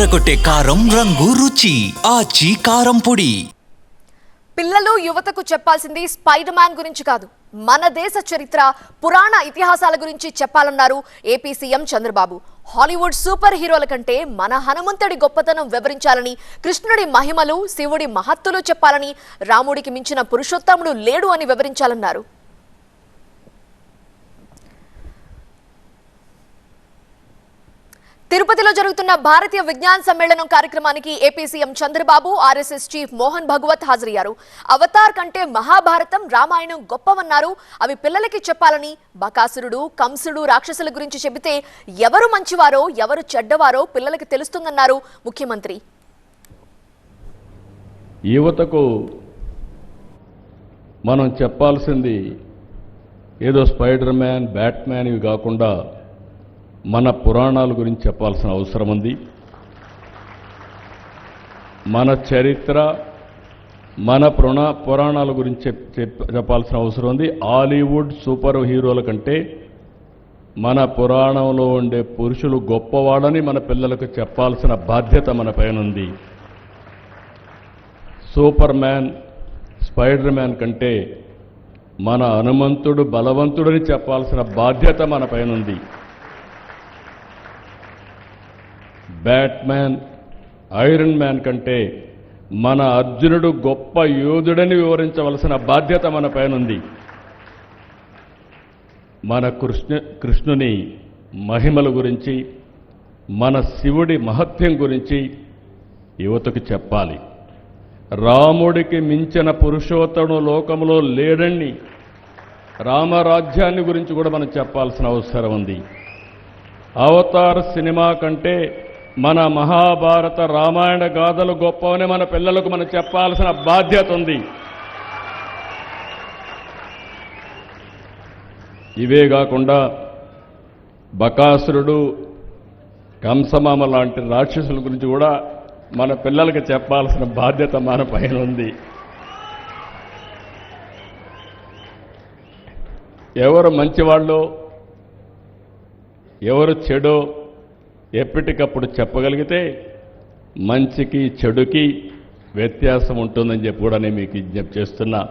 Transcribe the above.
అదరగొట్టే కారం రంగు రుచి ఆచి కారం పొడి. పిల్లలు యువతకు చెప్పాల్సింది స్పైడర్ మ్యాన్ గురించి కాదు, మన దేశ చరిత్ర పురాణ ఇతిహాసాల గురించి చెప్పాలన్నారు AP CM Chandrababu. Hollywood super హీరోల కంటే మన హనుమంతుడి గొప్పతనం వివరించాలని, కృష్ణుడి మహిమలు శివుడి మహత్తులు చెప్పాలని, రాముడికి మించిన పురుషోత్తముడు లేడు అని వివరించాలన్నారు. తిరుపతిలో జరుగుతున్న భారతీయ విజ్ఞాన సమ్మేళనం కార్యక్రమానికి AP CM Chandrababu, RSS chief Mohan Bhagwat హాజరయ్యారు. అవతార్ కంటే మహాభారతం, రామాయణం గొప్పవన్నారు. అవి పిల్లలకి చెప్పాలని, బకాసురుడు, కంసుడు, రాక్షసుల గురించి చెబితే ఎవరు మంచివారో ఎవరు చెడ్డవారో పిల్లలకి తెలుస్తుందన్నారు ముఖ్యమంత్రి. యువతకు మనం చెప్పాల్సింది ఏదో స్పైడర్ మ్యాన్, బ్యాట్మ్యాన్ ఇవి కాకుండా మన పురాణాల గురించి చెప్పాల్సిన అవసరం ఉంది. మన చరిత్ర, మన పురాణాల గురించి చెప్పాల్సిన అవసరం ఉంది. హాలీవుడ్ సూపర్ హీరోల కంటే మన పురాణంలో ఉండే పురుషులు గొప్పవాడని మన పిల్లలకు చెప్పాల్సిన బాధ్యత మన పైన ఉంది. సూపర్ మ్యాన్, స్పైడర్ మ్యాన్ కంటే మన హనుమంతుడు బలవంతుడని చెప్పాల్సిన బాధ్యత మన పైన ఉంది. బ్యాట్మ్యాన్, ఐరన్ మ్యాన్ కంటే మన అర్జునుడు గొప్ప యోధుడని వివరించవలసిన బాధ్యత మన పైన ఉంది. మన కృష్ణుని మహిమల గురించి, మన శివుడి మహత్యం గురించి యువతకు చెప్పాలి. రాముడికి మించిన పురుషోత్తముడు లోకంలో లేడని రామరాజ్యాన్ని గురించి కూడా మనం చెప్పాల్సిన అవసరం ఉంది. అవతార్ సినిమా కంటే మన మహాభారత, రామాయణ గాథలు గొప్పవని మన పిల్లలకు మనం చెప్పాల్సిన బాధ్యత ఉంది. ఇవే కాకుండా బకాసురుడు, కంసమామ లాంటి రాక్షసుల గురించి కూడా మన పిల్లలకు చెప్పాల్సిన బాధ్యత మన పైన ఉంది. ఎవరు మంచివాళ్ళో ఎవరు చెడో ఎప్పటికప్పుడు చెప్పగలిగితే మంచికి చెడుకి వ్యత్యాసం ఉంటుందని చెప్పి కూడా నేను మీకు విజ్ఞప్తి చేస్తున్నా.